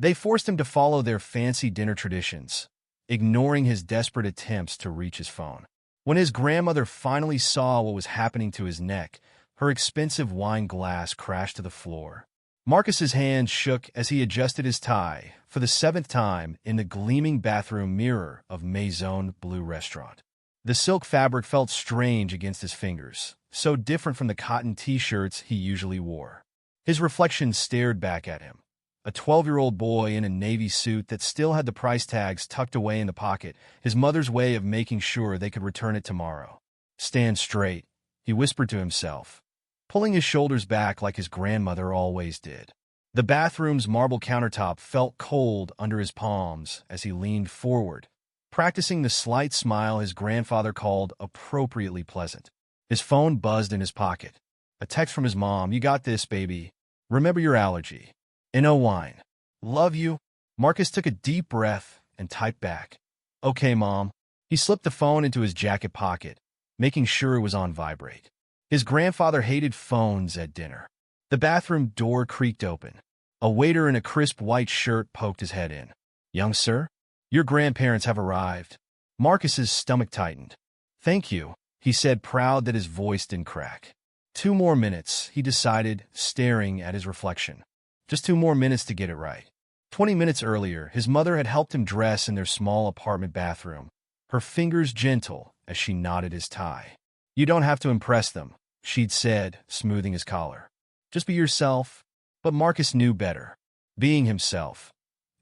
They forced him to follow their fancy dinner traditions, ignoring his desperate attempts to reach his phone. When his grandmother finally saw what was happening to his neck, her expensive wine glass crashed to the floor. Marcus's hand shook as he adjusted his tie for the seventh time in the gleaming bathroom mirror of Maison Bleu restaurant. The silk fabric felt strange against his fingers, so different from the cotton t-shirts he usually wore. His reflection stared back at him, a 12-year-old boy in a navy suit that still had the price tags tucked away in the pocket, his mother's way of making sure they could return it tomorrow. "Stand straight," he whispered to himself, pulling his shoulders back like his grandmother always did. The bathroom's marble countertop felt cold under his palms as he leaned forward, practicing the slight smile his grandfather called appropriately pleasant. His phone buzzed in his pocket. A text from his mom. "You got this, baby. Remember your allergy. No wine. Love you." Marcus took a deep breath and typed back, "Okay, Mom." He slipped the phone into his jacket pocket, making sure it was on vibrate. His grandfather hated phones at dinner. The bathroom door creaked open. A waiter in a crisp white shirt poked his head in. "Young sir, your grandparents have arrived." Marcus's stomach tightened. "Thank you," he said, proud that his voice didn't crack. 2 more minutes, he decided, staring at his reflection. Just 2 more minutes to get it right. 20 minutes earlier, his mother had helped him dress in their small apartment bathroom, her fingers gentle as she knotted his tie. "You don't have to impress them," she'd said, smoothing his collar. "Just be yourself." But Marcus knew better. Being himself,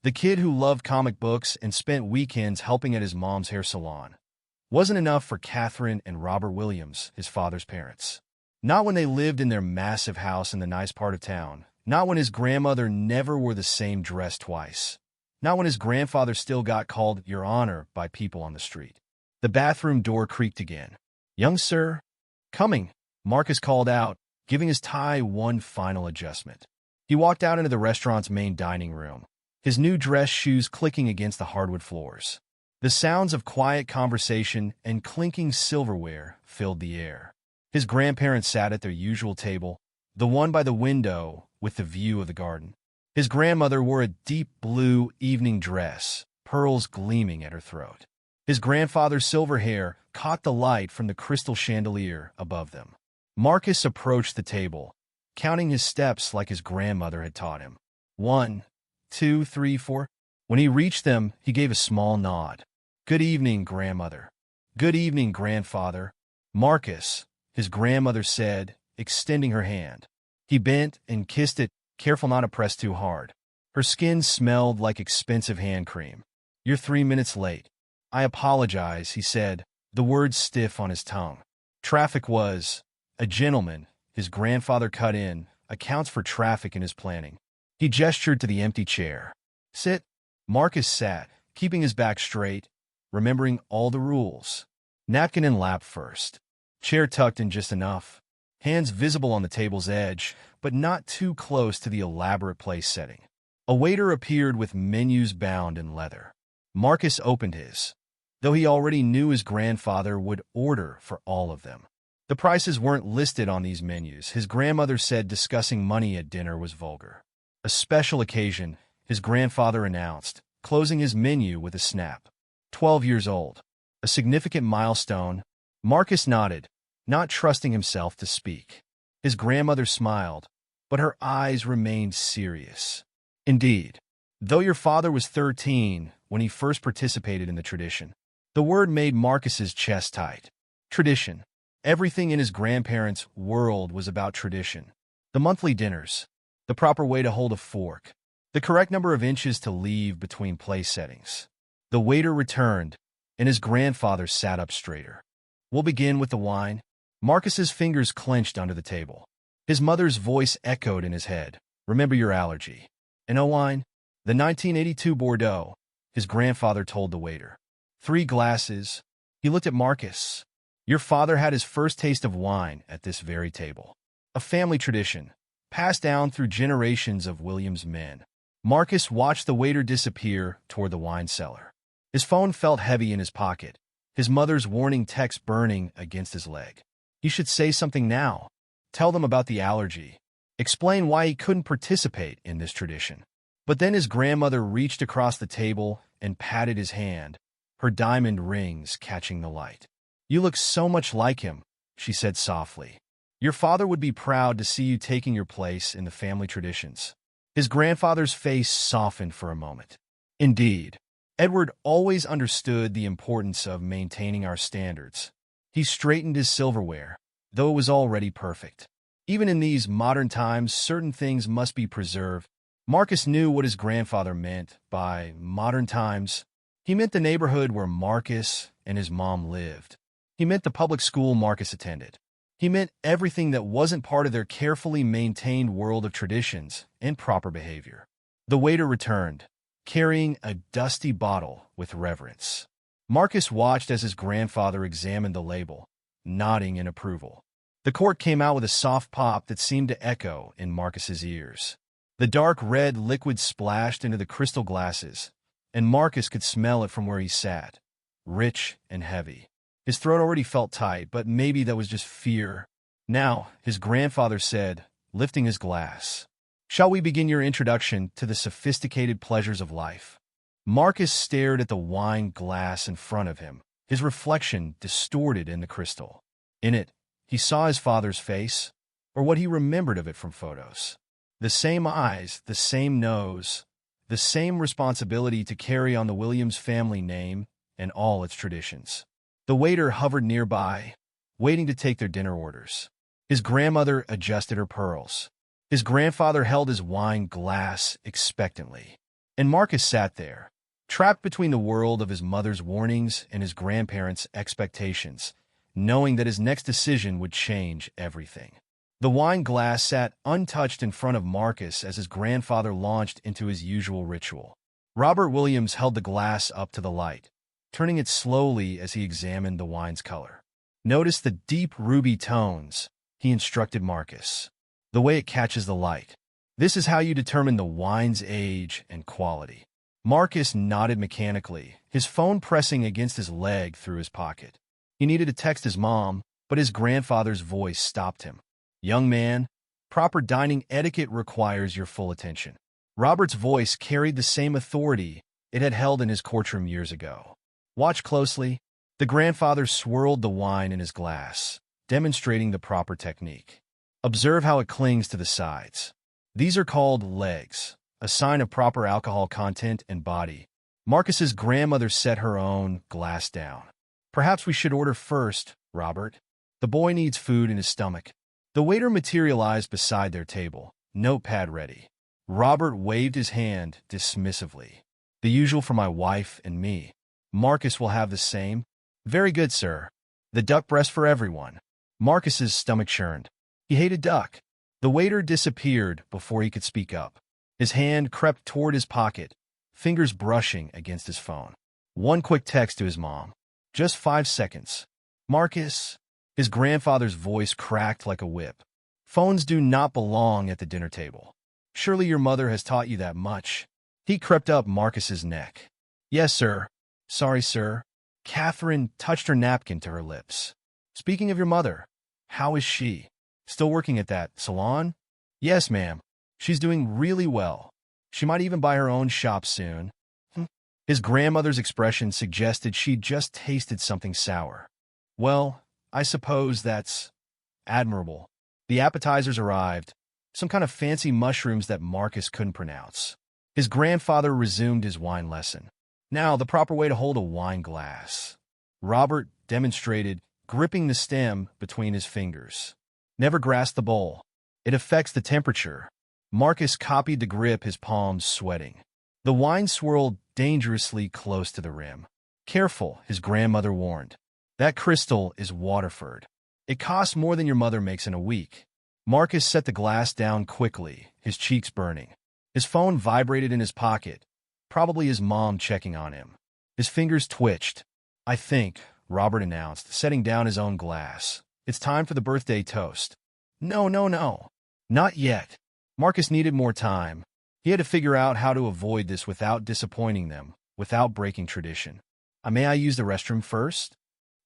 the kid who loved comic books and spent weekends helping at his mom's hair salon, wasn't enough for Catherine and Robert Williams, his father's parents. Not when they lived in their massive house in the nice part of town. Not when his grandmother never wore the same dress twice. Not when his grandfather still got called Your Honor by people on the street. The bathroom door creaked again. "Young sir?" "Coming," Marcus called out, giving his tie one final adjustment. He walked out into the restaurant's main dining room, his new dress shoes clicking against the hardwood floors. The sounds of quiet conversation and clinking silverware filled the air. His grandparents sat at their usual table, the one by the window with the view of the garden. His grandmother wore a deep blue evening dress, pearls gleaming at her throat. His grandfather's silver hair caught the light from the crystal chandelier above them. Marcus approached the table, counting his steps like his grandmother had taught him. 1, 2, 3, 4. When he reached them, he gave a small nod. "Good evening, grandmother." "Good evening, grandfather." "Marcus," his grandmother said, extending her hand. He bent and kissed it, careful not to press too hard. Her skin smelled like expensive hand cream. "You're 3 minutes late." "I apologize," he said, the words stiff on his tongue. Traffic was. A gentleman, his grandfather cut in, accounts for traffic in his planning. He gestured to the empty chair. "Sit." Marcus sat, keeping his back straight, remembering all the rules. Napkin in lap first. Chair tucked in just enough. Hands visible on the table's edge, but not too close to the elaborate place setting. A waiter appeared with menus bound in leather. Marcus opened his, though he already knew his grandfather would order for all of them. The prices weren't listed on these menus. His grandmother said discussing money at dinner was vulgar. "A special occasion," his grandfather announced, closing his menu with a snap. 12 years old. A significant milestone. Marcus nodded, not trusting himself to speak. His grandmother smiled, but her eyes remained serious. "Indeed. Though your father was 13 when he first participated in the tradition." The word made Marcus's chest tight. Tradition. Everything in his grandparents' world was about tradition. The monthly dinners. The proper way to hold a fork. The correct number of inches to leave between place settings. The waiter returned, and his grandfather sat up straighter. "We'll begin with the wine." Marcus's fingers clenched under the table. His mother's voice echoed in his head. "Remember your allergy." "No wine?" "The 1982 Bordeaux," his grandfather told the waiter. 3 glasses. He looked at Marcus. "Your father had his first taste of wine at this very table. A family tradition, passed down through generations of Williams men." Marcus watched the waiter disappear toward the wine cellar. His phone felt heavy in his pocket, his mother's warning text burning against his leg. He should say something now. Tell them about the allergy. Explain why he couldn't participate in this tradition. But then his grandmother reached across the table and patted his hand, her diamond rings catching the light. "You look so much like him," she said softly. "Your father would be proud to see you taking your place in the family traditions." His grandfather's face softened for a moment. Indeed, Edward always understood the importance of maintaining our standards. He straightened his silverware, though it was already perfect. Even in these modern times, certain things must be preserved. Marcus knew what his grandfather meant by modern times. He meant the neighborhood where Marcus and his mom lived. He meant the public school Marcus attended. He meant everything that wasn't part of their carefully maintained world of traditions and proper behavior. The waiter returned, carrying a dusty bottle with reverence. Marcus watched as his grandfather examined the label, nodding in approval. The cork came out with a soft pop that seemed to echo in Marcus's ears. The dark red liquid splashed into the crystal glasses, and Marcus could smell it from where he sat, rich and heavy. His throat already felt tight, but maybe that was just fear. "Now," his grandfather said, lifting his glass, "shall we begin your introduction to the sophisticated pleasures of life?" Marcus stared at the wine glass in front of him, his reflection distorted in the crystal. In it, he saw his father's face, or what he remembered of it from photos. The same eyes, the same nose, the same responsibility to carry on the Williams family name and all its traditions. The waiter hovered nearby, waiting to take their dinner orders. His grandmother adjusted her pearls. His grandfather held his wine glass expectantly. And Marcus sat there, trapped between the world of his mother's warnings and his grandparents' expectations, knowing that his next decision would change everything. The wine glass sat untouched in front of Marcus as his grandfather launched into his usual ritual. Robert Williams held the glass up to the light, turning it slowly as he examined the wine's color. "Notice the deep ruby tones," he instructed Marcus. "The way it catches the light. This is how you determine the wine's age and quality." Marcus nodded mechanically, his phone pressing against his leg through his pocket. He needed to text his mom, but his grandfather's voice stopped him. "Young man, proper dining etiquette requires your full attention." Robert's voice carried the same authority it had held in his courtroom years ago. "Watch closely." The grandfather swirled the wine in his glass, demonstrating the proper technique. "Observe how it clings to the sides. These are called legs, a sign of proper alcohol content and body." Marcus's grandmother set her own glass down. "Perhaps we should order first, Robert. The boy needs food in his stomach." The waiter materialized beside their table, notepad ready. Robert waved his hand dismissively. "The usual for my wife and me. Marcus will have the same." "Very good, sir. The duck breast for everyone." Marcus's stomach churned. He hated duck. The waiter disappeared before he could speak up. His hand crept toward his pocket, fingers brushing against his phone. One quick text to his mom. "Just 5 seconds. Marcus." His grandfather's voice cracked like a whip. "Phones do not belong at the dinner table. Surely your mother has taught you that much." He crept up Marcus's neck. "Yes, sir. Sorry, sir." Catherine touched her napkin to her lips. "Speaking of your mother, how is she? Still working at that salon?" "Yes, ma'am. She's doing really well. She might even buy her own shop soon." His grandmother's expression suggested she'd just tasted something sour. "Well, I suppose that's admirable." The appetizers arrived, some kind of fancy mushrooms that Marcus couldn't pronounce. His grandfather resumed his wine lesson. "Now, the proper way to hold a wine glass." Robert demonstrated, gripping the stem between his fingers. "Never grasp the bowl. It affects the temperature." Marcus copied the grip, his palms sweating. The wine swirled dangerously close to the rim. "Careful," his grandmother warned. "That crystal is Waterford. It costs more than your mother makes in a week." Marcus set the glass down quickly, his cheeks burning. His phone vibrated in his pocket, probably his mom checking on him. His fingers twitched. "I think," Robert announced, setting down his own glass. "It's time for the birthday toast." No, no, no. Not yet. Marcus needed more time. He had to figure out how to avoid this without disappointing them, without breaking tradition. May I use the restroom first?"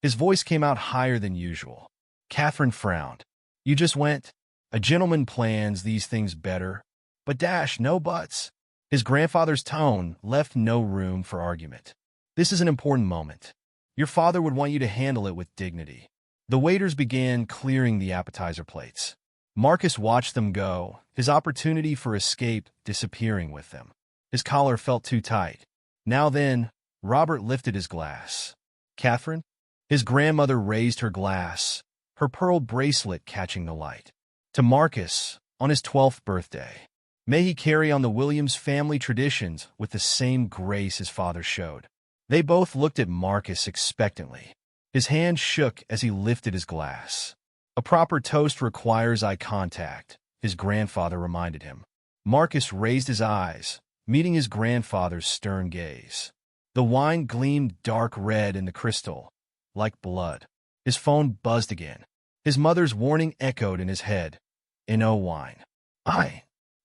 His voice came out higher than usual. Catherine frowned. "You just went. A gentleman plans these things better. But dash, no buts." His grandfather's tone left no room for argument. This is an important moment. Your father would want you to handle it with dignity. The waiters began clearing the appetizer plates. Marcus watched them go, his opportunity for escape disappearing with them. His collar felt too tight. Now then, Robert lifted his glass. Catherine? His grandmother raised her glass, her pearl bracelet catching the light. To Marcus, on his 12th birthday. May he carry on the Williams family traditions with the same grace his father showed. They both looked at Marcus expectantly. His hand shook as he lifted his glass. A proper toast requires eye contact, his grandfather reminded him. Marcus raised his eyes, meeting his grandfather's stern gaze. The wine gleamed dark red in the crystal, like blood. His phone buzzed again. His mother's warning echoed in his head. No wine.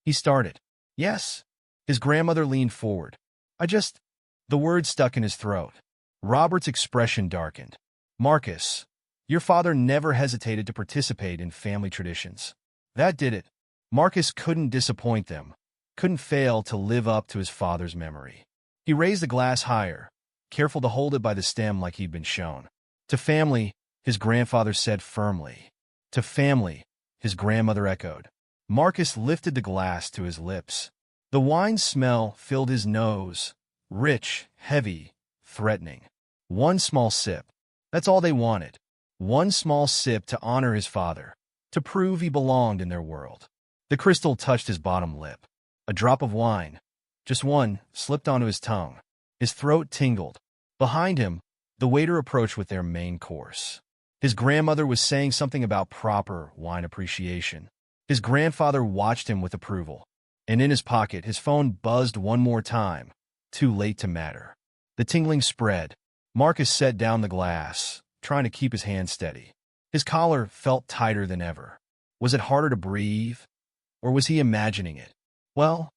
He started. Yes. His grandmother leaned forward. The words stuck in his throat. Robert's expression darkened. Marcus, your father never hesitated to participate in family traditions. That did it. Marcus couldn't disappoint them, couldn't fail to live up to his father's memory. He raised the glass higher, careful to hold it by the stem like he'd been shown. To family, his grandfather said firmly. To family, his grandmother echoed. Marcus lifted the glass to his lips. The wine smell filled his nose, rich, heavy, threatening. One small sip. That's all they wanted. One small sip to honor his father, to prove he belonged in their world. The crystal touched his bottom lip. A drop of wine, just one, slipped onto his tongue. His throat tingled. Behind him, the waiter approached with their main course. His grandmother was saying something about proper wine appreciation. His grandfather watched him with approval. And in his pocket, his phone buzzed one more time. Too late to matter. The tingling spread. Marcus set down the glass, trying to keep his hand steady. His collar felt tighter than ever. Was it harder to breathe? Or was he imagining it? Well,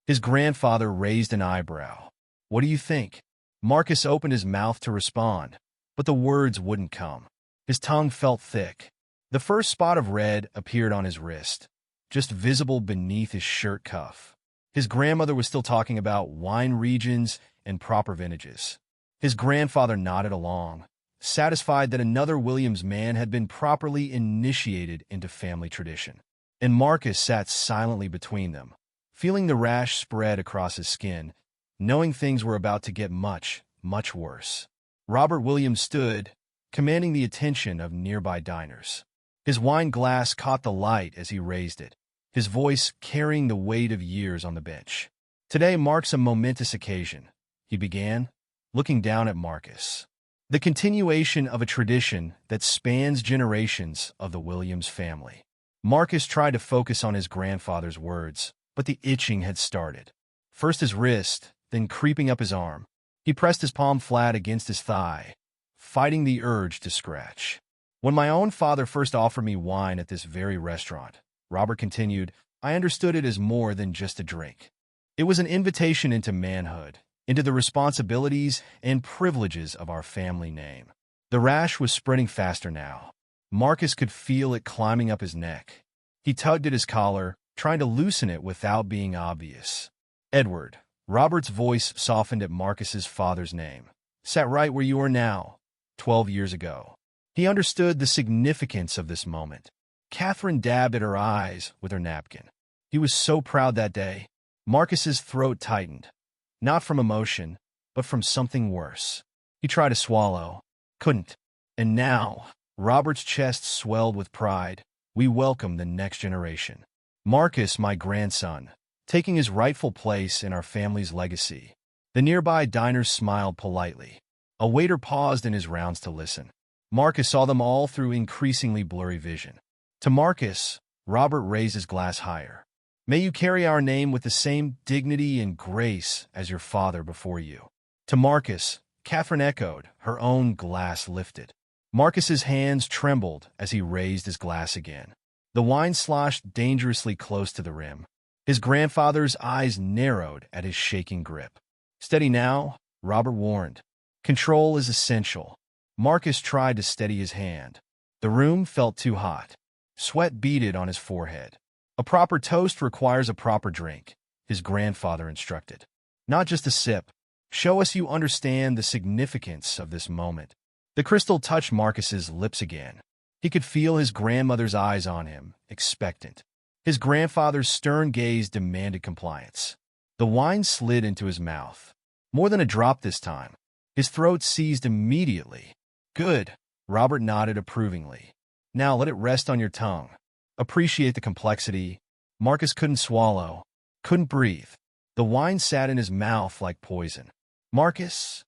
his grandfather raised an eyebrow. What do you think? Marcus opened his mouth to respond, but the words wouldn't come. His tongue felt thick. The first spot of red appeared on his wrist, just visible beneath his shirt cuff. His grandmother was still talking about wine regions and proper vintages. His grandfather nodded along, satisfied that another Williams man had been properly initiated into family tradition. And Marcus sat silently between them, feeling the rash spread across his skin, knowing things were about to get much, much worse. Robert Williams stood, commanding the attention of nearby diners. His wine glass caught the light as he raised it, his voice carrying the weight of years on the bench. Today marks a momentous occasion, he began, looking down at Marcus. The continuation of a tradition that spans generations of the Williams family. Marcus tried to focus on his grandfather's words, but the itching had started. First his wrist, then creeping up his arm. He pressed his palm flat against his thigh, fighting the urge to scratch. When my own father first offered me wine at this very restaurant, Robert continued, I understood it as more than just a drink. It was an invitation into manhood, into the responsibilities and privileges of our family name. The rash was spreading faster now. Marcus could feel it climbing up his neck. He tugged at his collar, trying to loosen it without being obvious. Edward, Robert's voice softened at Marcus's father's name, sat right where you are now, 12 years ago. He understood the significance of this moment. Catherine dabbed at her eyes with her napkin. He was so proud that day. Marcus's throat tightened, not from emotion, but from something worse. He tried to swallow, couldn't. And now, Robert's chest swelled with pride. We welcome the next generation. Marcus, my grandson, taking his rightful place in our family's legacy. The nearby diners smiled politely. A waiter paused in his rounds to listen. Marcus saw them all through increasingly blurry vision. To Marcus, Robert raised his glass higher. May you carry our name with the same dignity and grace as your father before you. To Marcus, Catherine echoed, her own glass lifted. Marcus's hands trembled as he raised his glass again. The wine sloshed dangerously close to the rim. His grandfather's eyes narrowed at his shaking grip. Steady now, Robert warned. Control is essential. Marcus tried to steady his hand. The room felt too hot. Sweat beaded on his forehead. A proper toast requires a proper drink, his grandfather instructed. Not just a sip. Show us you understand the significance of this moment. The crystal touched Marcus's lips again. He could feel his grandmother's eyes on him, expectant. His grandfather's stern gaze demanded compliance. The wine slid into his mouth. More than a drop this time. His throat seized immediately. Good. Robert nodded approvingly. Now let it rest on your tongue. Appreciate the complexity. Marcus couldn't swallow, couldn't breathe. The wine sat in his mouth like poison. Marcus?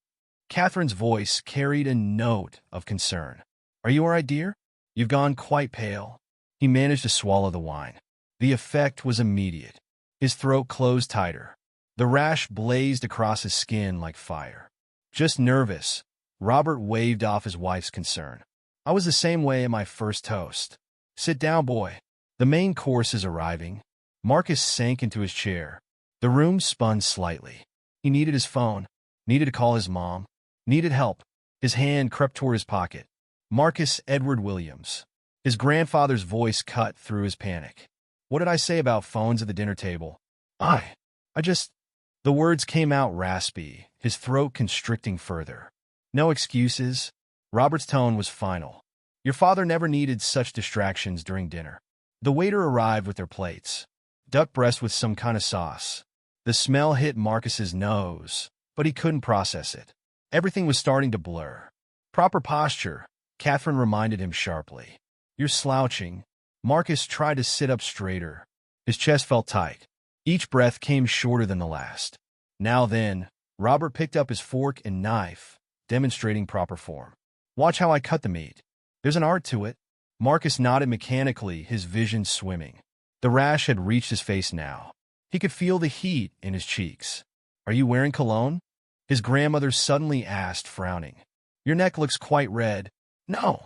Catherine's voice carried a note of concern. Are you all right, dear? You've gone quite pale. He managed to swallow the wine. The effect was immediate. His throat closed tighter. The rash blazed across his skin like fire. Just nervous. Robert waved off his wife's concern. I was the same way at my first toast. Sit down, boy. The main course is arriving. Marcus sank into his chair. The room spun slightly. He needed his phone, needed to call his mom, needed help. His hand crept toward his pocket. Marcus Edward Williams. His grandfather's voice cut through his panic. What did I say about phones at the dinner table? I just... The words came out raspy, his throat constricting further. No excuses. Robert's tone was final. Your father never needed such distractions during dinner. The waiter arrived with their plates. Duck breast with some kind of sauce. The smell hit Marcus's nose, but he couldn't process it. Everything was starting to blur. Proper posture, Catherine reminded him sharply. You're slouching. Marcus tried to sit up straighter. His chest felt tight. Each breath came shorter than the last. Now then, Robert picked up his fork and knife, demonstrating proper form. Watch how I cut the meat. There's an art to it. Marcus nodded mechanically, his vision swimming. The rash had reached his face now. He could feel the heat in his cheeks. Are you wearing cologne? His grandmother suddenly asked, frowning. Your neck looks quite red. No.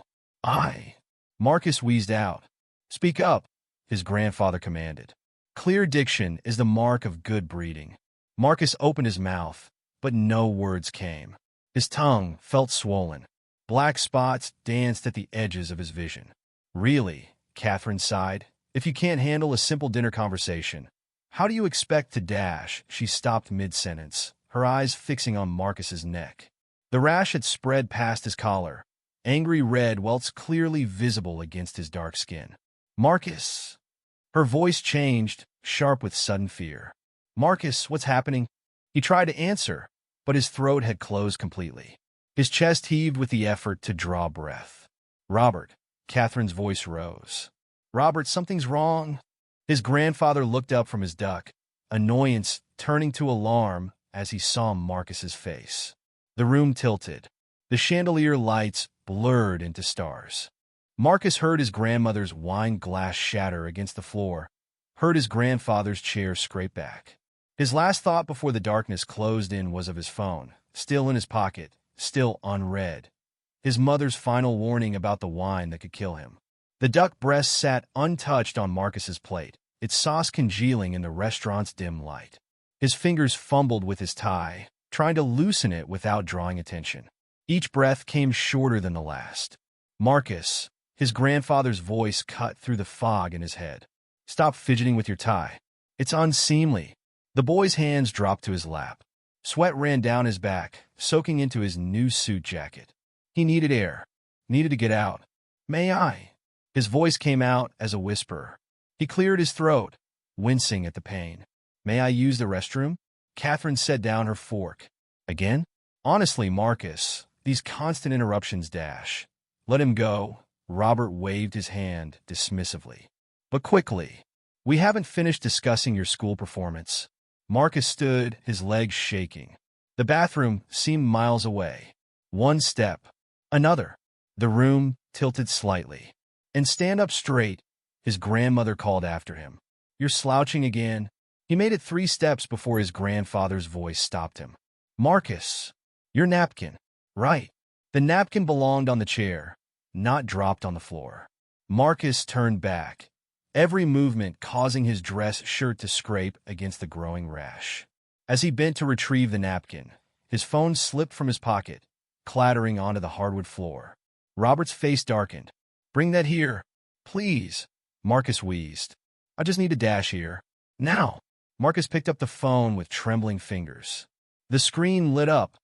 Marcus wheezed out. Speak up, his grandfather commanded. Clear diction is the mark of good breeding. Marcus opened his mouth, but no words came. His tongue felt swollen. Black spots danced at the edges of his vision. Really, Catherine sighed, if you can't handle a simple dinner conversation, how do you expect to dash? She stopped mid-sentence, her eyes fixing on Marcus's neck. The rash had spread past his collar, angry red welts clearly visible against his dark skin. Marcus! Her voice changed, sharp with sudden fear. Marcus, what's happening? He tried to answer, but his throat had closed completely. His chest heaved with the effort to draw breath. Robert, Catherine's voice rose. Robert, something's wrong. His grandfather looked up from his duck, annoyance turning to alarm as he saw Marcus's face. The room tilted. The chandelier lights blurred into stars. Marcus heard his grandmother's wine glass shatter against the floor, heard his grandfather's chair scrape back. His last thought before the darkness closed in was of his phone, still in his pocket, still unread. His mother's final warning about the wine that could kill him. The duck breast sat untouched on Marcus's plate, its sauce congealing in the restaurant's dim light. His fingers fumbled with his tie, trying to loosen it without drawing attention. Each breath came shorter than the last. Marcus, his grandfather's voice cut through the fog in his head. Stop fidgeting with your tie. It's unseemly. The boy's hands dropped to his lap. Sweat ran down his back, soaking into his new suit jacket. He needed air, needed to get out. May I? His voice came out as a whisper. He cleared his throat, wincing at the pain. May I use the restroom? Catherine set down her fork. Again? Honestly, Marcus, these constant interruptions dash. Let him go. Robert waved his hand dismissively. But quickly. We haven't finished discussing your school performance. Marcus stood, his legs shaking. The bathroom seemed miles away. One step. Another. The room tilted slightly. And stand up straight, his grandmother called after him. You're slouching again. He made it 3 steps before his grandfather's voice stopped him. Marcus, your napkin. Right. The napkin belonged on the chair, not dropped on the floor. Marcus turned back, every movement causing his dress shirt to scrape against the growing rash. As he bent to retrieve the napkin, his phone slipped from his pocket, clattering onto the hardwood floor. Robert's face darkened. Bring that here, please, Marcus wheezed. I just need a dash here. Now. Marcus picked up the phone with trembling fingers. The screen lit up.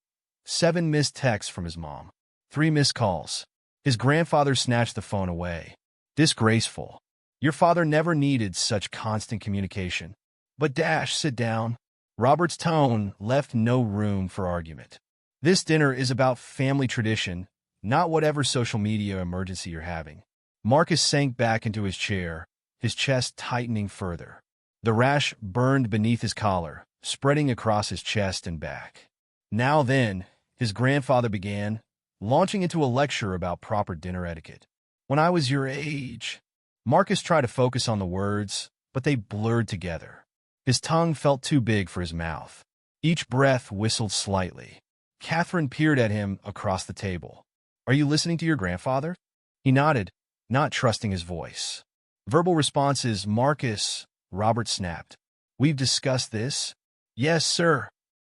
7 missed texts from his mom. 3 missed calls. His grandfather snatched the phone away. Disgraceful. Your father never needed such constant communication. But Dash, sit down. Robert's tone left no room for argument. This dinner is about family tradition, not whatever social media emergency you're having. Marcus sank back into his chair, his chest tightening further. The rash burned beneath his collar, spreading across his chest and back. Now then, his grandfather began, launching into a lecture about proper dinner etiquette. When I was your age. Marcus tried to focus on the words, but they blurred together. His tongue felt too big for his mouth. Each breath whistled slightly. Catherine peered at him across the table. Are you listening to your grandfather? He nodded, not trusting his voice. Verbal responses, Marcus, Robert snapped. We've discussed this? Yes, sir.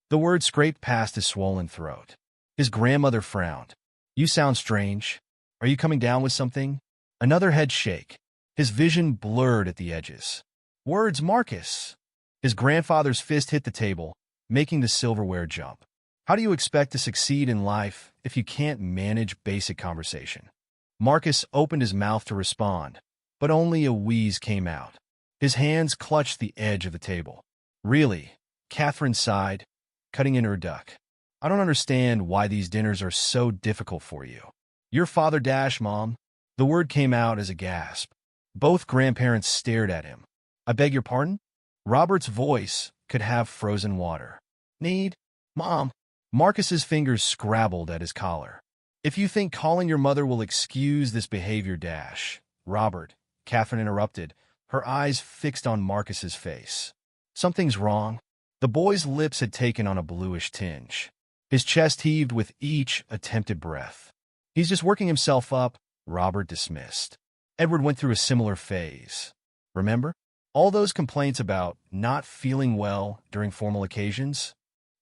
The word scraped past his swollen throat. His grandmother frowned. You sound strange. Are you coming down with something? Another head shake. His vision blurred at the edges. Words, Marcus. His grandfather's fist hit the table, making the silverware jump. How do you expect to succeed in life if you can't manage basic conversation? Marcus opened his mouth to respond, but only a wheeze came out. His hands clutched the edge of the table. Really? Catherine sighed, cutting in her duck. I don't understand why these dinners are so difficult for you. Your father Dash, Mom. The word came out as a gasp. Both grandparents stared at him. I beg your pardon? Robert's voice could have frozen water. Need? Mom. Marcus's fingers scrabbled at his collar. If you think calling your mother will excuse this behavior, Dash. Robert, Catherine interrupted, her eyes fixed on Marcus's face. Something's wrong. The boy's lips had taken on a bluish tinge. His chest heaved with each attempted breath. He's just working himself up, Robert dismissed. Edward went through a similar phase. Remember? All those complaints about not feeling well during formal occasions?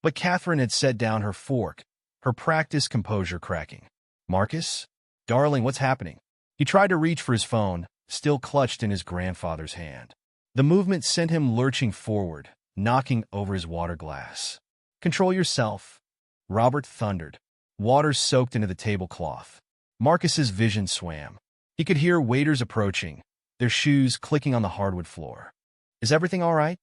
But Catherine had set down her fork, her practiced composure cracking. Marcus? Darling, what's happening? He tried to reach for his phone, still clutched in his grandfather's hand. The movement sent him lurching forward, knocking over his water glass. Control yourself, Robert thundered. Water soaked into the tablecloth. Marcus's vision swam. He could hear waiters approaching, their shoes clicking on the hardwood floor. Is everything all right?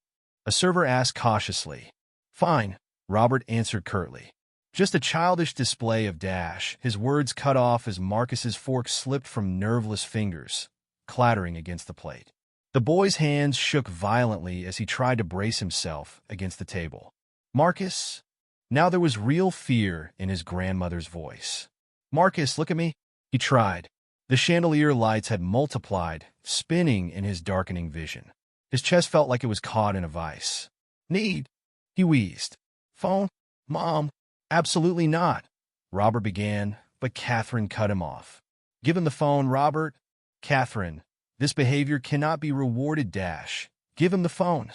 A server asked cautiously. Fine, Robert answered curtly. Just a childish display of dash, his words cut off as Marcus's fork slipped from nerveless fingers, clattering against the plate. The boy's hands shook violently as he tried to brace himself against the table. Marcus? Now there was real fear in his grandmother's voice. Marcus, look at me. He tried. The chandelier lights had multiplied, spinning in his darkening vision. His chest felt like it was caught in a vice. Need? He wheezed. Phone? Mom? Absolutely not. Robert began, but Catherine cut him off. Give him the phone, Robert. Catherine, this behavior cannot be rewarded, dash. Give him the phone.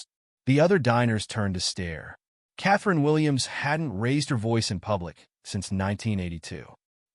The other diners turned to stare. Catherine Williams hadn't raised her voice in public since 1982.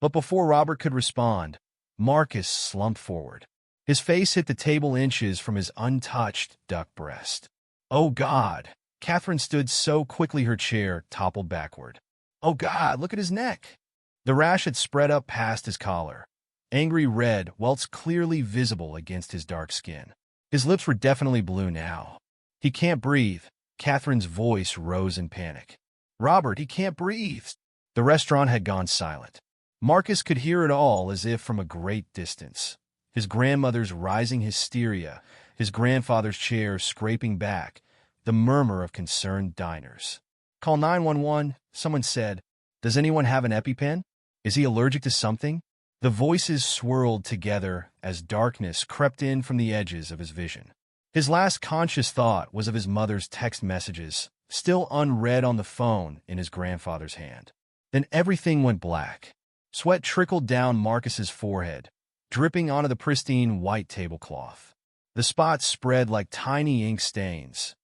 But before Robert could respond, Marcus slumped forward. His face hit the table inches from his untouched duck breast. Oh, God! Catherine stood so quickly her chair toppled backward. Oh, God, look at his neck! The rash had spread up past his collar. Angry red welts clearly visible against his dark skin. His lips were definitely blue now. He can't breathe. Catherine's voice rose in panic. Robert, he can't breathe! The restaurant had gone silent. Marcus could hear it all as if from a great distance. His grandmother's rising hysteria, his grandfather's chair scraping back, the murmur of concerned diners. Call 911, someone said. Does anyone have an EpiPen? Is he allergic to something? The voices swirled together as darkness crept in from the edges of his vision. His last conscious thought was of his mother's text messages, still unread on the phone in his grandfather's hand. Then everything went black. Sweat trickled down Marcus's forehead, dripping onto the pristine white tablecloth. The spots spread like tiny ink stains,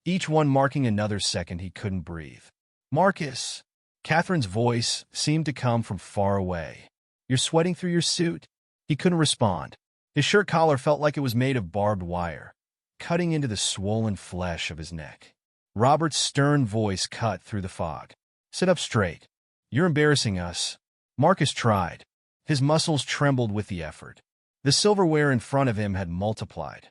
each one marking another second he couldn't breathe. Marcus! Catherine's voice seemed to come from far away. You're sweating through your suit? He couldn't respond. His shirt collar felt like it was made of barbed wire, cutting into the swollen flesh of his neck. Robert's stern voice cut through the fog. "Sit up straight. You're embarrassing us." Marcus tried. His muscles trembled with the effort. The silverware in front of him had multiplied.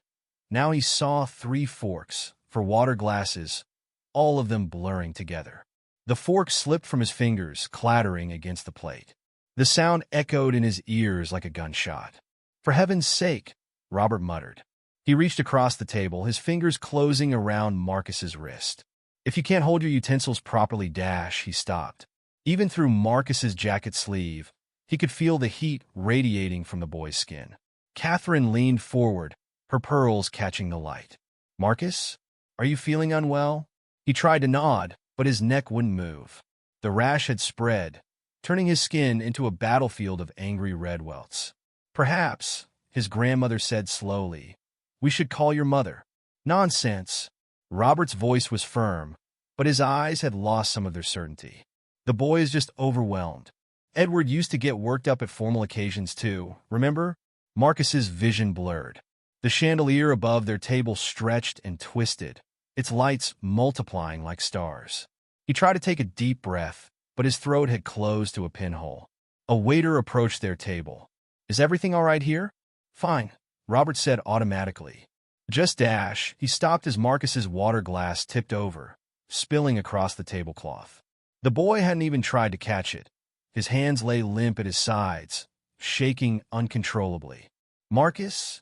Now he saw 3 forks for water glasses, all of them blurring together. The fork slipped from his fingers, clattering against the plate. The sound echoed in his ears like a gunshot. "For heaven's sake," Robert muttered. He reached across the table, his fingers closing around Marcus's wrist. "If you can't hold your utensils properly, he stopped. Even through Marcus's jacket sleeve, he could feel the heat radiating from the boy's skin. Catherine leaned forward, her pearls catching the light. "Marcus, are you feeling unwell?" He tried to nod, but his neck wouldn't move. The rash had spread, turning his skin into a battlefield of angry red welts. "Perhaps," his grandmother said slowly, "we should call your mother." "Nonsense." Robert's voice was firm, but his eyes had lost some of their certainty. "The boy is just overwhelmed. Edward used to get worked up at formal occasions too, remember?" Marcus's vision blurred. The chandelier above their table stretched and twisted, its lights multiplying like stars. He tried to take a deep breath, but his throat had closed to a pinhole. A waiter approached their table. "Is everything all right here?" "Fine," Robert said automatically. "Just dash." He stopped as Marcus's water glass tipped over, spilling across the tablecloth. The boy hadn't even tried to catch it. His hands lay limp at his sides, shaking uncontrollably. "Marcus?"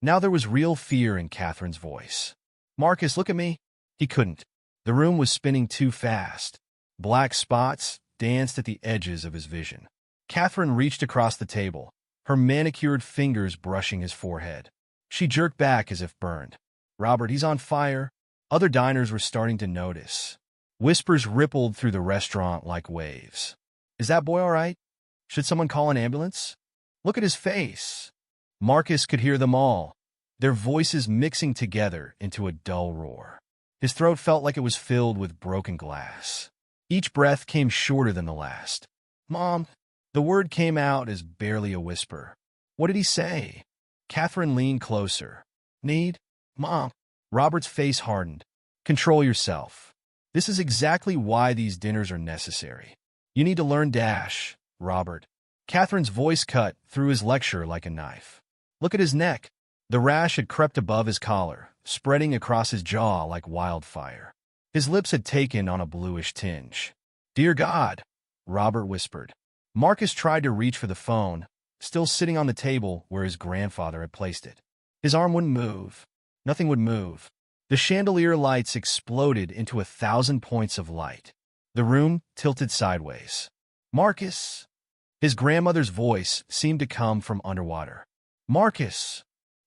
Now there was real fear in Catherine's voice. "Marcus, look at me." He couldn't. The room was spinning too fast. Black spots danced at the edges of his vision. Catherine reached across the table, her manicured fingers brushing his forehead. She jerked back as if burned. "Robert, he's on fire." Other diners were starting to notice. Whispers rippled through the restaurant like waves. "Is that boy all right? Should someone call an ambulance? Look at his face." Marcus could hear them all, their voices mixing together into a dull roar. His throat felt like it was filled with broken glass. Each breath came shorter than the last. "Mom." The word came out as barely a whisper. "What did he say?" Catherine leaned closer. "Need? Mom." Robert's face hardened. "Control yourself. This is exactly why these dinners are necessary. You need to learn Robert." Catherine's voice cut through his lecture like a knife. "Look at his neck." The rash had crept above his collar, spreading across his jaw like wildfire. His lips had taken on a bluish tinge. "Dear God," Robert whispered. Marcus tried to reach for the phone, still sitting on the table where his grandfather had placed it. His arm wouldn't move. Nothing would move. The chandelier lights exploded into 1,000 points of light. The room tilted sideways. "Marcus!" His grandmother's voice seemed to come from underwater. "Marcus!"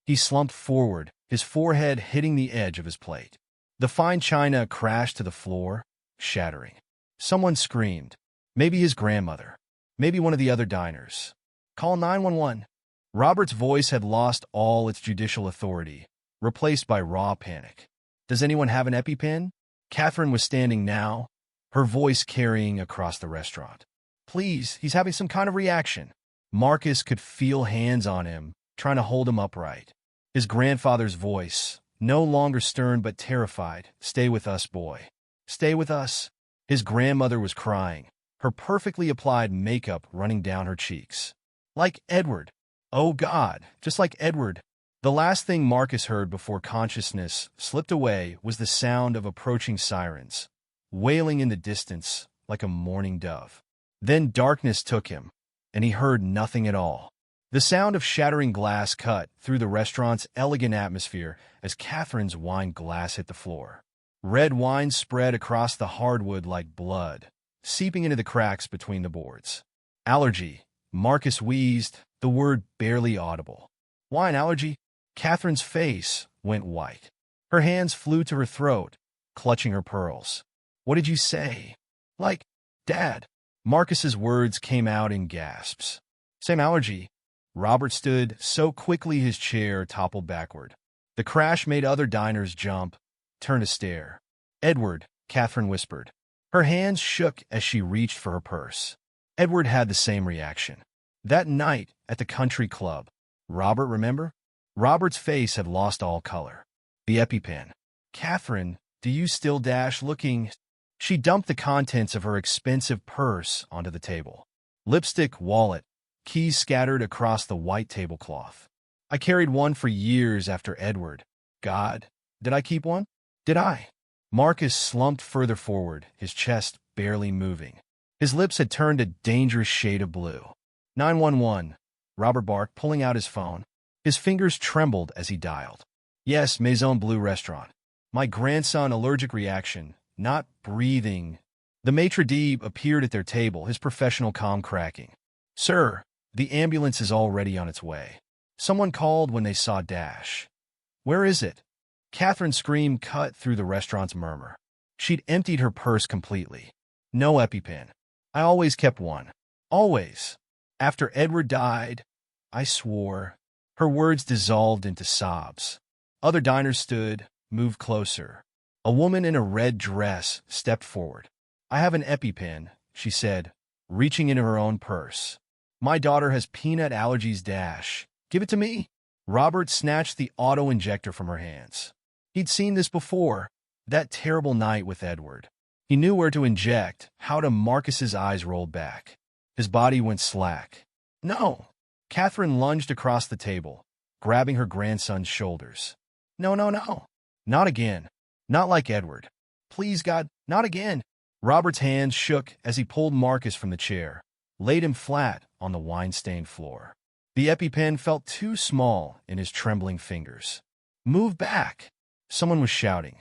He slumped forward, his forehead hitting the edge of his plate. The fine china crashed to the floor, shattering. Someone screamed. Maybe his grandmother. Maybe one of the other diners. "Call 911. Robert's voice had lost all its judicial authority, replaced by raw panic. "Does anyone have an EpiPen?" Catherine was standing now, her voice carrying across the restaurant. "Please, he's having some kind of reaction." Marcus could feel hands on him, trying to hold him upright. His grandfather's voice, no longer stern but terrified. "Stay with us, boy. Stay with us." His grandmother was crying, her perfectly applied makeup running down her cheeks. "Like Edward. Oh God, just like Edward." The last thing Marcus heard before consciousness slipped away was the sound of approaching sirens, wailing in the distance like a mourning dove. Then darkness took him, and he heard nothing at all. The sound of shattering glass cut through the restaurant's elegant atmosphere as Catherine's wine glass hit the floor. Red wine spread across the hardwood like blood, seeping into the cracks between the boards. "Allergy," Marcus wheezed, the word barely audible. "Wine allergy?" Catherine's face went white. Her hands flew to her throat, clutching her pearls. "What did you say?" "Like, Dad." Marcus's words came out in gasps. "Same allergy." Robert stood so quickly his chair toppled backward. The crash made other diners jump, turn to stare. "Edward," Catherine whispered. Her hands shook as she reached for her purse. Edward had the same reaction. That night at the country club. Robert, remember? Robert's face had lost all color. The EpiPen. Catherine, Do you still dash looking? She dumped the contents of her expensive purse onto the table. Lipstick, wallet, keys scattered across the white tablecloth. I carried one for years after Edward. God, did I keep one? Did I? Marcus slumped further forward, his chest barely moving. His lips had turned a dangerous shade of blue. 911, Robert barked, pulling out his phone. His fingers trembled as he dialed. Yes, Maison Bleu Restaurant. My grandson, allergic reaction, not breathing. The maitre d' appeared at their table, his professional calm cracking. Sir, the ambulance is already on its way. Someone called when they saw Dash. Where is it? Catherine's scream cut through the restaurant's murmur. She'd emptied her purse completely. No EpiPen. I always kept one. Always. After Edward died, I swore. Her words dissolved into sobs. Other diners stood, moved closer. A woman in a red dress stepped forward. I have an EpiPen, she said, reaching into her own purse. My daughter has peanut allergies. Dash. Give it to me. Robert snatched the auto-injector from her hands. He'd seen this before, that terrible night with Edward. He knew where to inject, how to. Marcus's eyes rolled back. His body went slack. No. Catherine lunged across the table, grabbing her grandson's shoulders. No, no, no. Not again. Not like Edward. Please, God, not again. Robert's hands shook as he pulled Marcus from the chair, laid him flat on the wine-stained floor. The EpiPen felt too small in his trembling fingers. Move back. Someone was shouting.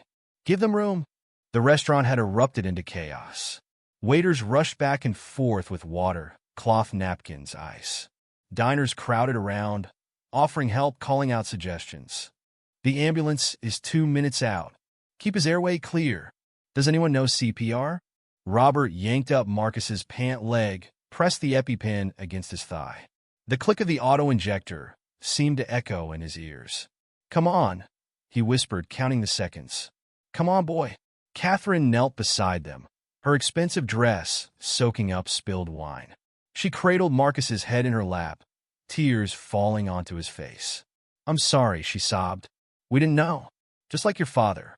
Give them room. The restaurant had erupted into chaos. Waiters rushed back and forth with water, cloth napkins, ice. Diners crowded around, offering help, calling out suggestions. The ambulance is 2 minutes out. Keep his airway clear. Does anyone know CPR? Robert yanked up Marcus's pant leg, pressed the EpiPen against his thigh. The click of the auto-injector seemed to echo in his ears. Come on, he whispered, counting the seconds. Come on, boy. Catherine knelt beside them, her expensive dress soaking up spilled wine. She cradled Marcus's head in her lap, tears falling onto his face. I'm sorry, she sobbed. We didn't know. Just like your father.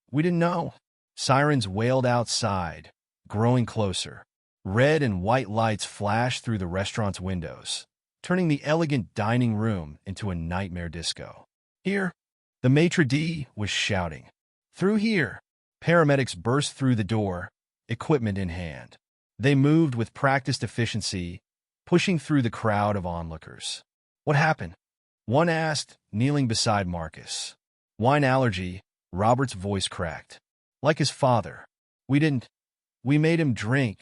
We didn't know. Sirens wailed outside, growing closer. Red and white lights flashed through the restaurant's windows, turning the elegant dining room into a nightmare disco. Here, the maitre d' was shouting. Through here. Paramedics burst through the door, equipment in hand. They moved with practiced efficiency, pushing through the crowd of onlookers. What happened? One asked, kneeling beside Marcus. Wine allergy, Robert's voice cracked. Like his father. We made him drink.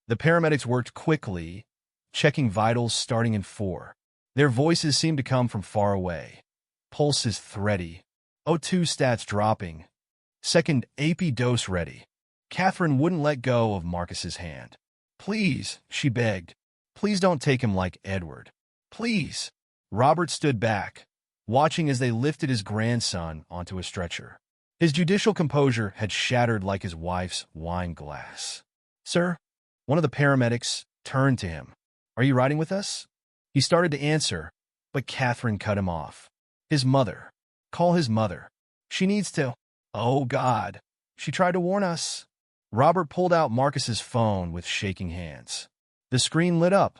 The paramedics worked quickly, checking vitals starting in 4. Their voices seemed to come from far away. Pulses thready. O2 stats dropping. Second AP dose ready. Catherine wouldn't let go of Marcus's hand. Please, she begged. Please don't take him like Edward. Please. Robert stood back, watching as they lifted his grandson onto a stretcher. His judicial composure had shattered like his wife's wine glass. Sir? One of the paramedics turned to him. Are you riding with us? He started to answer, but Catherine cut him off. His mother. Call his mother. She needs to. Oh, God. She tried to warn us. Robert pulled out Marcus's phone with shaking hands. The screen lit up.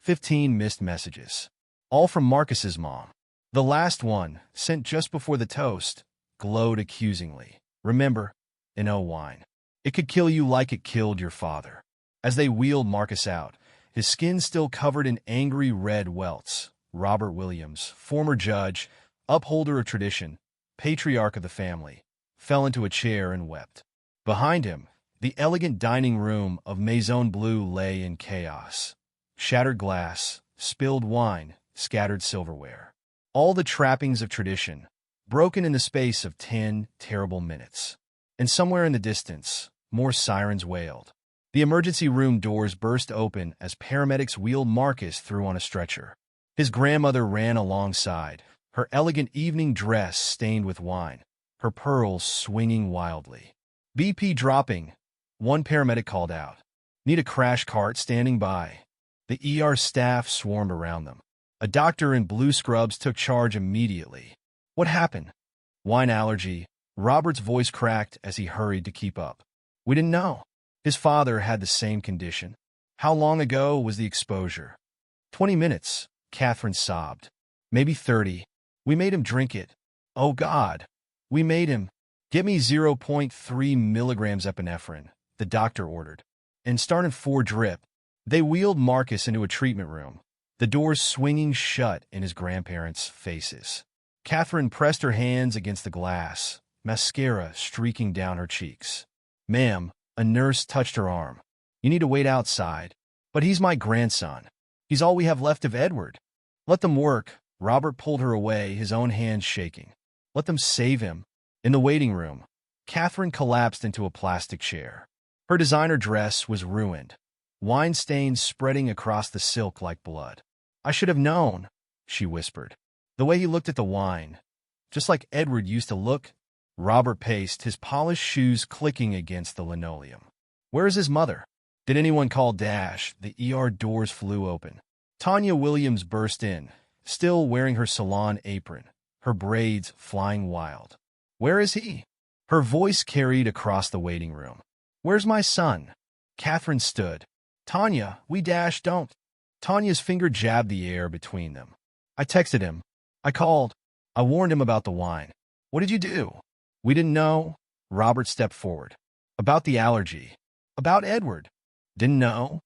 15 missed messages. All from Marcus's mom. The last one, sent just before the toast, glowed accusingly. Remember, wine. It could kill you like it killed your father. As they wheeled Marcus out, his skin still covered in angry red welts, Robert Williams, former judge, upholder of tradition, patriarch of the family, fell into a chair and wept. Behind him, the elegant dining room of Maison Bleu lay in chaos. Shattered glass, spilled wine, scattered silverware. All the trappings of tradition, broken in the space of 10 terrible minutes. And somewhere in the distance, more sirens wailed. The emergency room doors burst open as paramedics wheeled Marcus through on a stretcher. His grandmother ran alongside, her elegant evening dress stained with wine, her pearls swinging wildly. BP dropping, one paramedic called out. Need a crash cart standing by. The ER staff swarmed around them. A doctor in blue scrubs took charge immediately. What happened? Wine allergy, Robert's voice cracked as he hurried to keep up. We didn't know. His father had the same condition. How long ago was the exposure? 20 minutes, Catherine sobbed. Maybe 30. We made him drink it. Oh, God. We made him. Get me 0.3 milligrams epinephrine, the doctor ordered. And start in 4 drip. They wheeled Marcus into a treatment room, the doors swinging shut in his grandparents' faces. Catherine pressed her hands against the glass, mascara streaking down her cheeks. Ma'am, a nurse touched her arm. You need to wait outside. But he's my grandson. He's all we have left of Edward. Let them work. Robert pulled her away, his own hands shaking. Let them save him. In the waiting room, Catherine collapsed into a plastic chair. Her designer dress was ruined, wine stains spreading across the silk like blood. I should have known, she whispered. The way he looked at the wine, just like Edward used to look. Robert paced, his polished shoes clicking against the linoleum. Where is his mother? Did anyone call Dash? The ER doors flew open. Tanya Williams burst in, still wearing her salon apron, her braids flying wild. Where is he? Her voice carried across the waiting room. Where's my son? Catherine stood. Tanya, we Dash don't. Tanya's finger jabbed the air between them. I texted him. I called. I warned him about the wine. What did you do? We didn't know. Robert stepped forward. About the allergy. About Edward. Didn't know?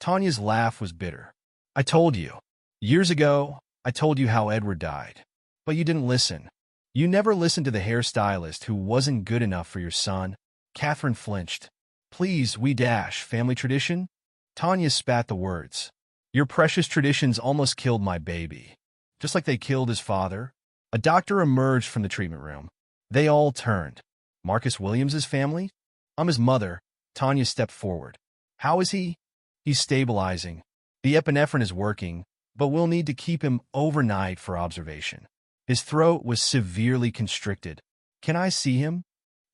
Tanya's laugh was bitter. I told you. Years ago, I told you how Edward died. But you didn't listen. You never listened to the hairstylist who wasn't good enough for your son. Catherine flinched. Please, we Dash, family tradition? Tanya spat the words. Your precious traditions almost killed my baby. Just like they killed his father. A doctor emerged from the treatment room. They all turned. Marcus Williams's family? I'm his mother. Tanya stepped forward. How is he? He's stabilizing. The epinephrine is working, but we'll need to keep him overnight for observation. His throat was severely constricted. Can I see him?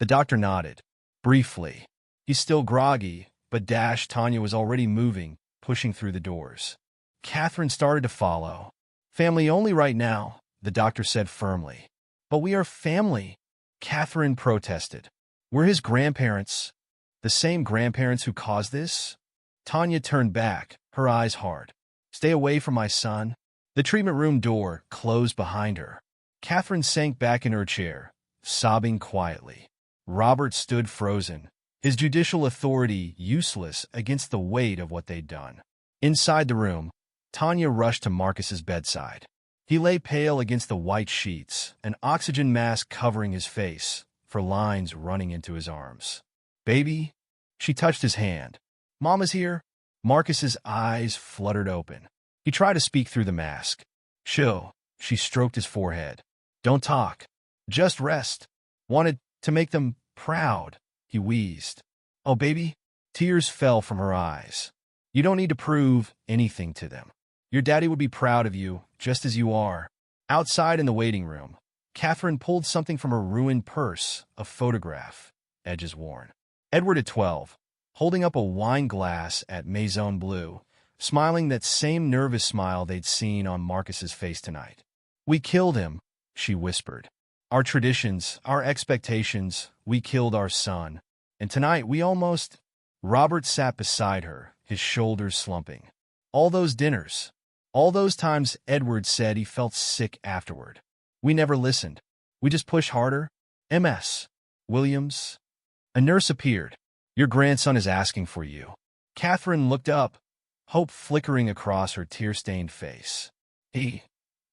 The doctor nodded. Briefly. He's still groggy, but Tanya was already moving, pushing through the doors. Catherine started to follow. Family only right now, the doctor said firmly. But we are family, Catherine protested. We're his grandparents. The same grandparents who caused this? Tanya turned back, her eyes hard. Stay away from my son. The treatment room door closed behind her. Catherine sank back in her chair, sobbing quietly. Robert stood frozen, his judicial authority useless against the weight of what they'd done. Inside the room, Tanya rushed to Marcus's bedside. He lay pale against the white sheets, an oxygen mask covering his face, for lines running into his arms. Baby? She touched his hand. Mama's here? Marcus's eyes fluttered open. He tried to speak through the mask. Chill. She stroked his forehead. Don't talk. Just rest. Wanted to make them proud, he wheezed. Oh, baby? Tears fell from her eyes. You don't need to prove anything to them. Your daddy would be proud of you, just as you are. Outside in the waiting room, Catherine pulled something from her ruined purse, a photograph, edges worn. Edward at 12, holding up a wine glass at Maison Bleu, smiling that same nervous smile they'd seen on Marcus's face tonight. We killed him, she whispered. Our traditions, our expectations, we killed our son. And tonight we almost... Robert sat beside her, his shoulders slumping. All those dinners, all those times Edward said he felt sick afterward. We never listened. We just pushed harder. MS. Williams. A nurse appeared. Your grandson is asking for you. Catherine looked up, hope flickering across her tear-stained face. He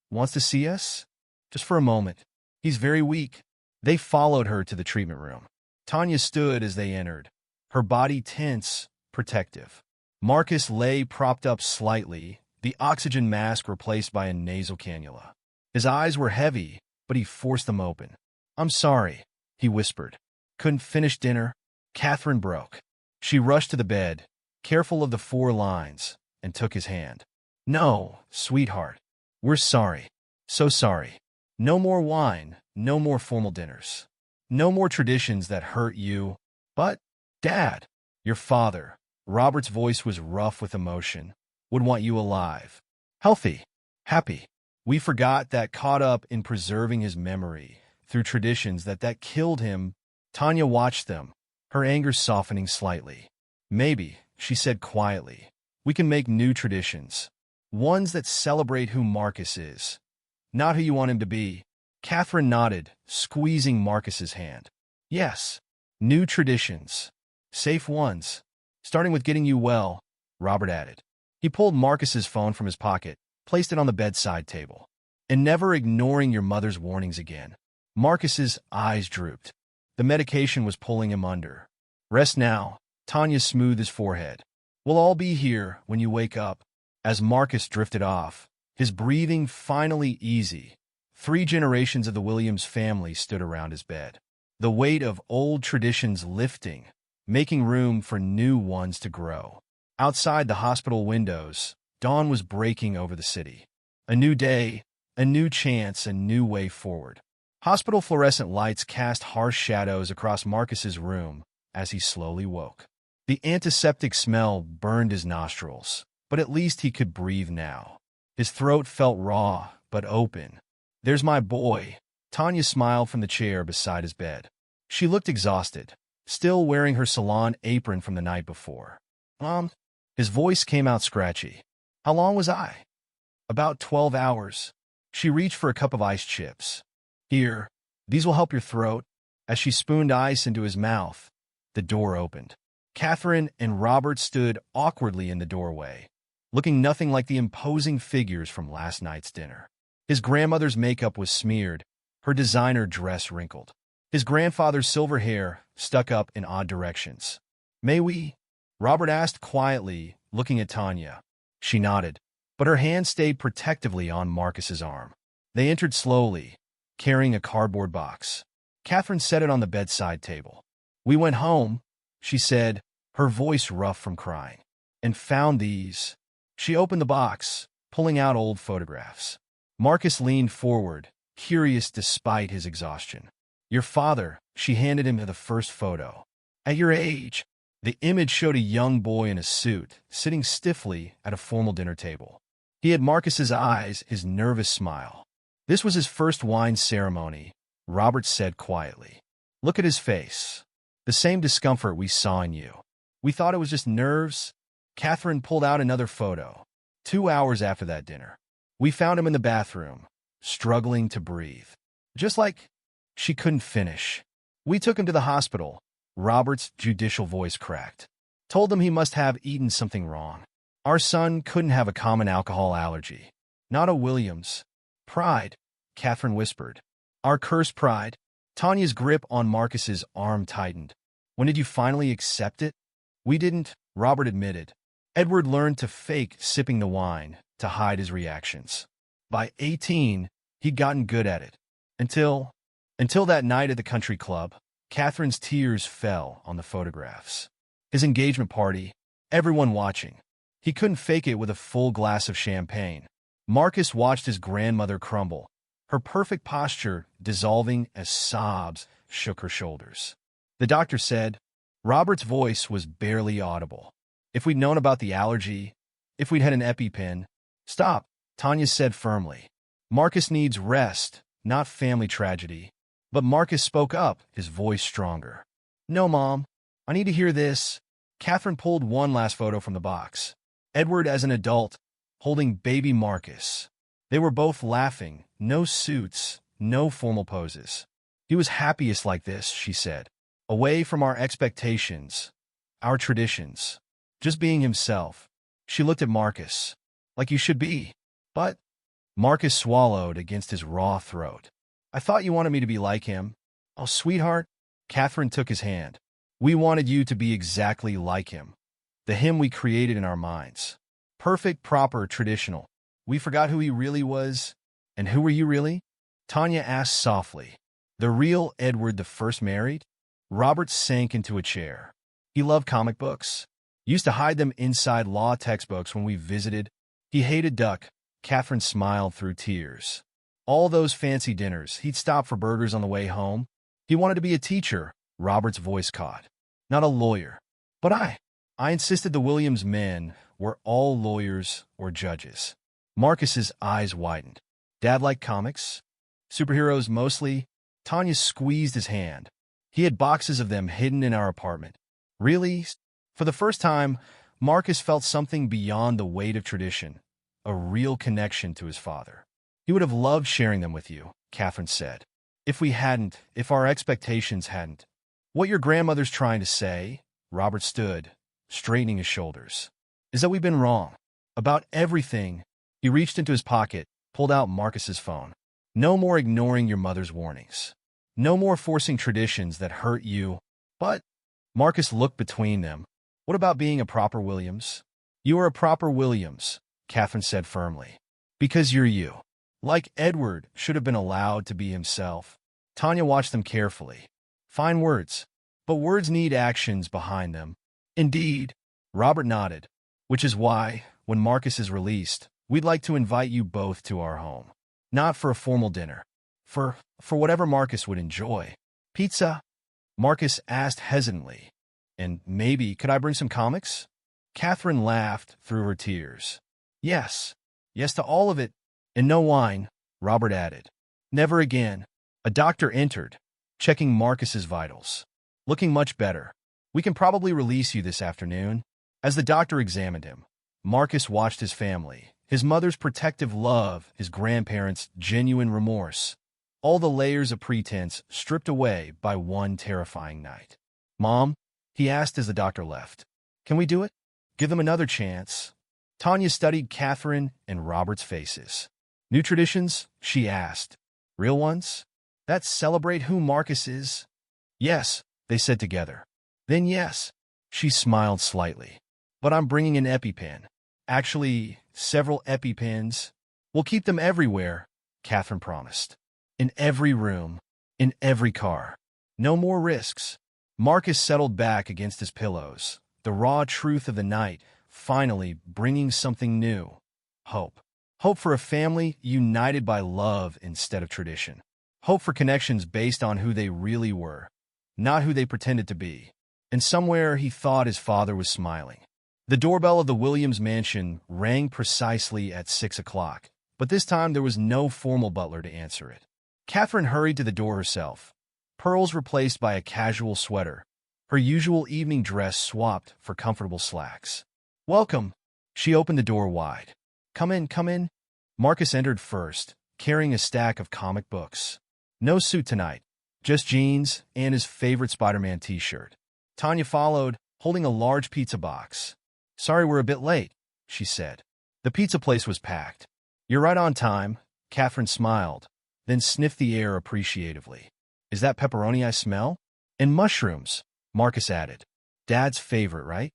wants to see us? Just for a moment. He's very weak. They followed her to the treatment room. Tanya stood as they entered, her body tense, protective. Marcus lay propped up slightly, the oxygen mask replaced by a nasal cannula. His eyes were heavy, but he forced them open. I'm sorry, he whispered. Couldn't finish dinner. Catherine broke. She rushed to the bed, careful of the 4 lines, and took his hand. No, sweetheart. We're sorry. So sorry. No more wine, no more formal dinners. No more traditions that hurt you. But, Dad, your father, Robert's voice was rough with emotion, would want you alive. Healthy. Happy. We forgot that caught up in preserving his memory, through traditions that killed him. Tanya watched them, her anger softening slightly. Maybe, she said quietly, we can make new traditions. Ones that celebrate who Marcus is, not who you want him to be. Catherine nodded, squeezing Marcus's hand. Yes, new traditions. Safe ones. Starting with getting you well, Robert added. He pulled Marcus's phone from his pocket, placed it on the bedside table. And never ignoring your mother's warnings again. Marcus's eyes drooped. The medication was pulling him under. Rest now. Tanya smoothed his forehead. We'll all be here when you wake up. As Marcus drifted off, his breathing finally easy, 3 generations of the Williams family stood around his bed. The weight of old traditions lifting, making room for new ones to grow. Outside the hospital windows, dawn was breaking over the city. A new day, a new chance, a new way forward. Hospital fluorescent lights cast harsh shadows across Marcus's room as he slowly woke. The antiseptic smell burned his nostrils, but at least he could breathe now. His throat felt raw, but open. There's my boy. Tanya smiled from the chair beside his bed. She looked exhausted, still wearing her salon apron from the night before. Mom? His voice came out scratchy. How long was I? About 12 hours. She reached for a cup of iced chips. Here, these will help your throat. As she spooned ice into his mouth, the door opened. Catherine and Robert stood awkwardly in the doorway, looking nothing like the imposing figures from last night's dinner. His grandmother's makeup was smeared, her designer dress wrinkled. His grandfather's silver hair stuck up in odd directions. May we? Robert asked quietly, looking at Tanya. She nodded, but her hand stayed protectively on Marcus's arm. They entered slowly, carrying a cardboard box. Catherine set it on the bedside table. We went home, she said, her voice rough from crying, and found these. She opened the box, pulling out old photographs. Marcus leaned forward, curious despite his exhaustion. Your father, she handed him the first photo. At your age. The image showed a young boy in a suit, sitting stiffly at a formal dinner table. He had Marcus's eyes, his nervous smile. This was his first wine ceremony, Robert said quietly. Look at his face. The same discomfort we saw in you. We thought it was just nerves. Catherine pulled out another photo. 2 hours after that dinner. We found him in the bathroom, struggling to breathe. Just like she couldn't finish. We took him to the hospital. Robert's judicial voice cracked. Told them he must have eaten something wrong. Our son couldn't have a common alcohol allergy. Not a Williams. Pride, Catherine whispered. Our cursed pride. Tanya's grip on Marcus's arm tightened. When did you finally accept it? We didn't, Robert admitted. Edward learned to fake sipping the wine to hide his reactions. By 18, he'd gotten good at it. Until that night at the country club. Catherine's tears fell on the photographs. His engagement party, everyone watching. He couldn't fake it with a full glass of champagne. Marcus watched his grandmother crumble, her perfect posture dissolving as sobs shook her shoulders. The doctor said, Robert's voice was barely audible. If we'd known about the allergy, if we'd had an EpiPen. Stop, Tanya said firmly. Marcus needs rest, not family tragedy. But Marcus spoke up, his voice stronger. No, Mom. I need to hear this. Catherine pulled one last photo from the box. Edward as an adult, holding baby Marcus. They were both laughing, no suits, no formal poses. He was happiest like this, she said. Away from our expectations, our traditions. Just being himself. She looked at Marcus. Like you should be. But Marcus swallowed against his raw throat. I thought you wanted me to be like him. Oh, sweetheart. Catherine took his hand. We wanted you to be exactly like him. The him we created in our minds. Perfect, proper, traditional. We forgot who he really was. And who were you really? Tanya asked softly. The real Edward the first married? Robert sank into a chair. He loved comic books. Used to hide them inside law textbooks when we visited. He hated duck. Catherine smiled through tears. All those fancy dinners, he'd stop for burgers on the way home. He wanted to be a teacher, Robert's voice caught. Not a lawyer. But I insisted the Williams men were all lawyers or judges. Marcus's eyes widened. Dad liked comics? Superheroes mostly? Tanya squeezed his hand. He had boxes of them hidden in our apartment. Really? For the first time, Marcus felt something beyond the weight of tradition, a real connection to his father. He would have loved sharing them with you, Catherine said. If our expectations hadn't. What your grandmother's trying to say, Robert stood, straightening his shoulders, is that we've been wrong. About everything. He reached into his pocket, pulled out Marcus's phone. No more ignoring your mother's warnings. No more forcing traditions that hurt you. But Marcus looked between them. What about being a proper Williams? You are a proper Williams, Catherine said firmly. Because you're you. Like Edward should have been allowed to be himself. Tanya watched them carefully. Fine words. But words need actions behind them. Indeed. Robert nodded. Which is why, when Marcus is released, we'd like to invite you both to our home. Not for a formal dinner. For whatever Marcus would enjoy. Pizza? Marcus asked hesitantly. And maybe, could I bring some comics? Catherine laughed through her tears. Yes. Yes to all of it. And no wine, Robert added. Never again. A doctor entered, checking Marcus's vitals. Looking much better. We can probably release you this afternoon. As the doctor examined him, Marcus watched his family, his mother's protective love, his grandparents' genuine remorse. All the layers of pretense stripped away by one terrifying night. Mom, he asked as the doctor left. Can we do it? Give them another chance. Tanya studied Catherine and Robert's faces. New traditions? She asked. Real ones? That celebrate who Marcus is? Yes, they said together. Then yes. She smiled slightly. But I'm bringing an EpiPen. Actually, several EpiPens. We'll keep them everywhere, Catherine promised. In every room. In every car. No more risks. Marcus settled back against his pillows, the raw truth of the night, finally bringing something new. Hope. Hope for a family united by love instead of tradition. Hope for connections based on who they really were, not who they pretended to be. And somewhere he thought his father was smiling. The doorbell of the Williams mansion rang precisely at 6 o'clock, but this time there was no formal butler to answer it. Catherine hurried to the door herself, pearls replaced by a casual sweater, her usual evening dress swapped for comfortable slacks. Welcome. She opened the door wide. Come in, come in. Marcus entered first, carrying a stack of comic books. No suit tonight, just jeans and his favorite Spider-Man t-shirt. Tanya followed, holding a large pizza box. Sorry we're a bit late, she said. The pizza place was packed. You're right on time, Catherine smiled, then sniffed the air appreciatively. Is that pepperoni I smell? And mushrooms, Marcus added. Dad's favorite, right?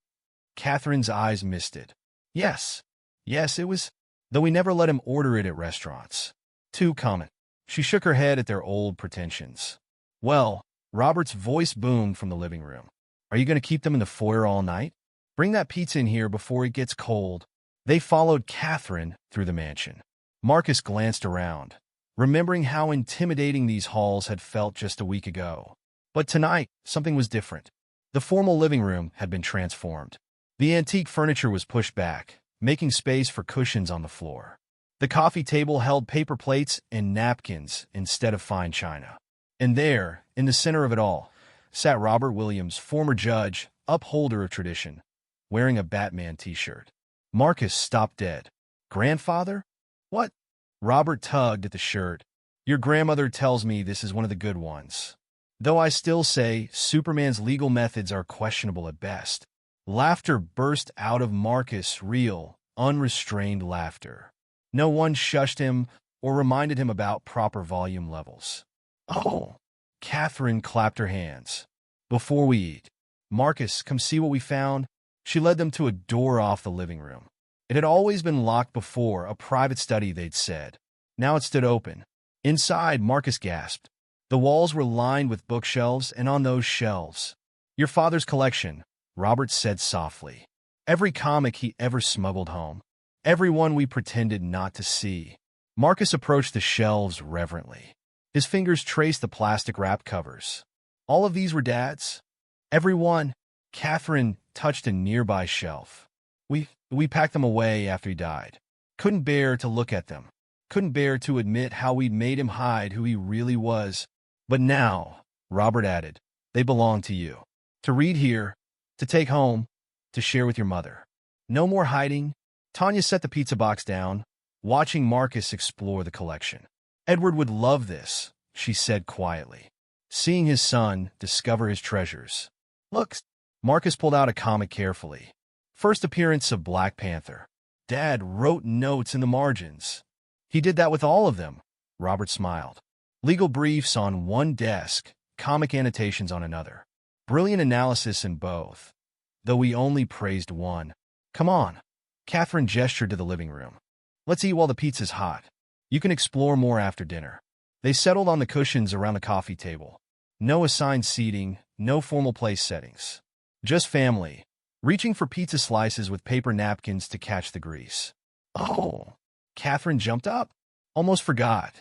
Catherine's eyes misted. Yes. Yes, it was, though we never let him order it at restaurants. Too common. She shook her head at their old pretensions. Well, Robert's voice boomed from the living room. Are you going to keep them in the foyer all night? Bring that pizza in here before it gets cold. They followed Catherine through the mansion. Marcus glanced around, remembering how intimidating these halls had felt just a week ago. But tonight, something was different. The formal living room had been transformed. The antique furniture was pushed back, making space for cushions on the floor. The coffee table held paper plates and napkins instead of fine china. And there, in the center of it all, sat Robert Williams, former judge, upholder of tradition, wearing a Batman t-shirt. Marcus stopped dead. Grandfather? What? Robert tugged at the shirt. Your grandmother tells me this is one of the good ones. Though I still say Superman's legal methods are questionable at best. Laughter burst out of Marcus, real, unrestrained laughter. No one shushed him or reminded him about proper volume levels. Oh! Catherine clapped her hands. Before we eat, Marcus, come see what we found. She led them to a door off the living room. It had always been locked before, a private study, they'd said. Now it stood open. Inside, Marcus gasped. The walls were lined with bookshelves, and on those shelves, your father's collection, Robert said softly. Every comic he ever smuggled home. Every one we pretended not to see. Marcus approached the shelves reverently. His fingers traced the plastic wrap covers. All of these were Dad's? Every one. Catherine touched a nearby shelf. We packed them away after he died. Couldn't bear to look at them. Couldn't bear to admit how we'd made him hide who he really was. But now, Robert added, they belong to you. To read here, to take home, to share with your mother. No more hiding. Tanya set the pizza box down, watching Marcus explore the collection. Edward would love this, she said quietly, seeing his son discover his treasures. Look, Marcus pulled out a comic carefully. First appearance of Black Panther. Dad wrote notes in the margins. He did that with all of them, Robert smiled. Legal briefs on one desk, comic annotations on another. Brilliant analysis in both, though we only praised one. Come on. Catherine gestured to the living room. Let's eat while the pizza's hot. You can explore more after dinner. They settled on the cushions around the coffee table. No assigned seating, no formal place settings. Just family, reaching for pizza slices with paper napkins to catch the grease. Oh, Catherine jumped up. Almost forgot.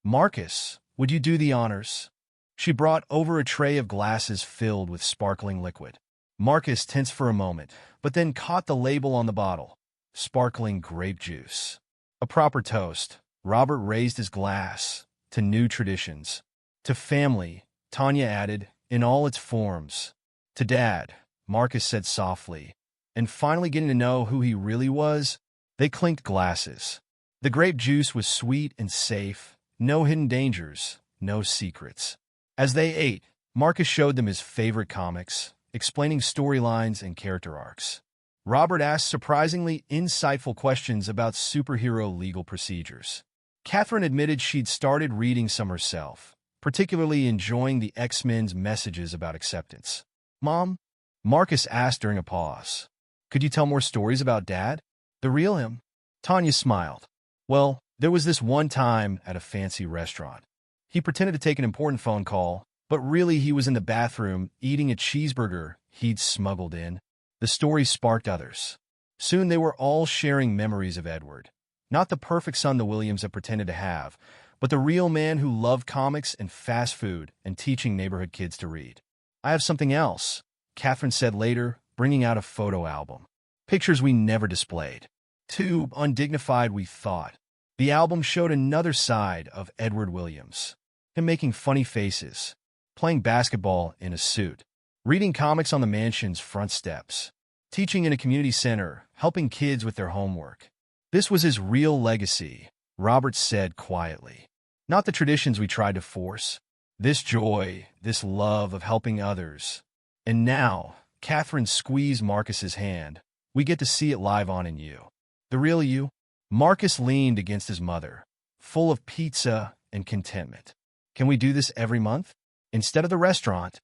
Marcus, would you do the honors? She brought over a tray of glasses filled with sparkling liquid. Marcus tensed for a moment, but then caught the label on the bottle. Sparkling grape juice. A proper toast. Robert raised his glass. To new traditions. To family, Tanya added, in all its forms. To Dad, Marcus said softly. And finally getting to know who he really was, they clinked glasses. The grape juice was sweet and safe. No hidden dangers, no secrets. As they ate, Marcus showed them his favorite comics, explaining storylines and character arcs. Robert asked surprisingly insightful questions about superhero legal procedures. Catherine admitted she'd started reading some herself, particularly enjoying the X-Men's messages about acceptance. Mom? Marcus asked during a pause. Could you tell more stories about Dad? The real him? Tanya smiled. Well, there was this one time at a fancy restaurant. He pretended to take an important phone call, but really he was in the bathroom eating a cheeseburger he'd smuggled in. The story sparked others. Soon they were all sharing memories of Edward. Not the perfect son the Williams had pretended to have, but the real man who loved comics and fast food and teaching neighborhood kids to read. I have something else, Catherine said later, bringing out a photo album. Pictures we never displayed. Too undignified we thought. The album showed another side of Edward Williams. Him making funny faces, playing basketball in a suit, reading comics on the mansion's front steps, teaching in a community center, helping kids with their homework. This was his real legacy, Robert said quietly. Not the traditions we tried to force. This joy, this love of helping others. And now, Catherine squeezed Marcus's hand. We get to see it live on in you. The real you? Marcus leaned against his mother, full of pizza and contentment. Can we do this every month? Instead of the restaurant?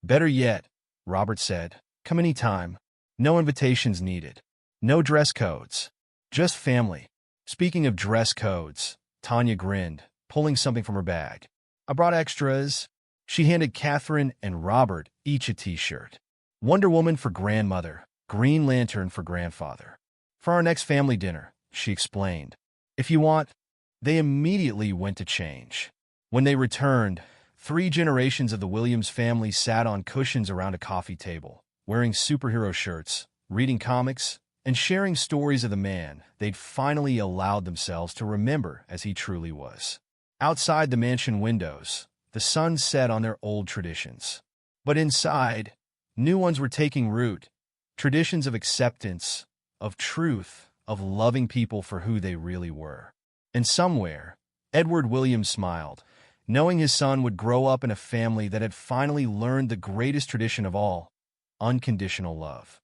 Better yet, Robert said. Come anytime. No invitations needed. No dress codes. Just family. Speaking of dress codes, Tanya grinned, pulling something from her bag. I brought extras. She handed Catherine and Robert each a t-shirt. Wonder Woman for grandmother, Green Lantern for grandfather. For our next family dinner, she explained. If you want, they immediately went to change. When they returned, 3 generations of the Williams family sat on cushions around a coffee table, wearing superhero shirts, reading comics, and sharing stories of the man they'd finally allowed themselves to remember as he truly was. Outside the mansion windows, the sun set on their old traditions. But inside, new ones were taking root, traditions of acceptance, of truth, of loving people for who they really were. And somewhere, Edward Williams smiled, knowing his son would grow up in a family that had finally learned the greatest tradition of all, unconditional love.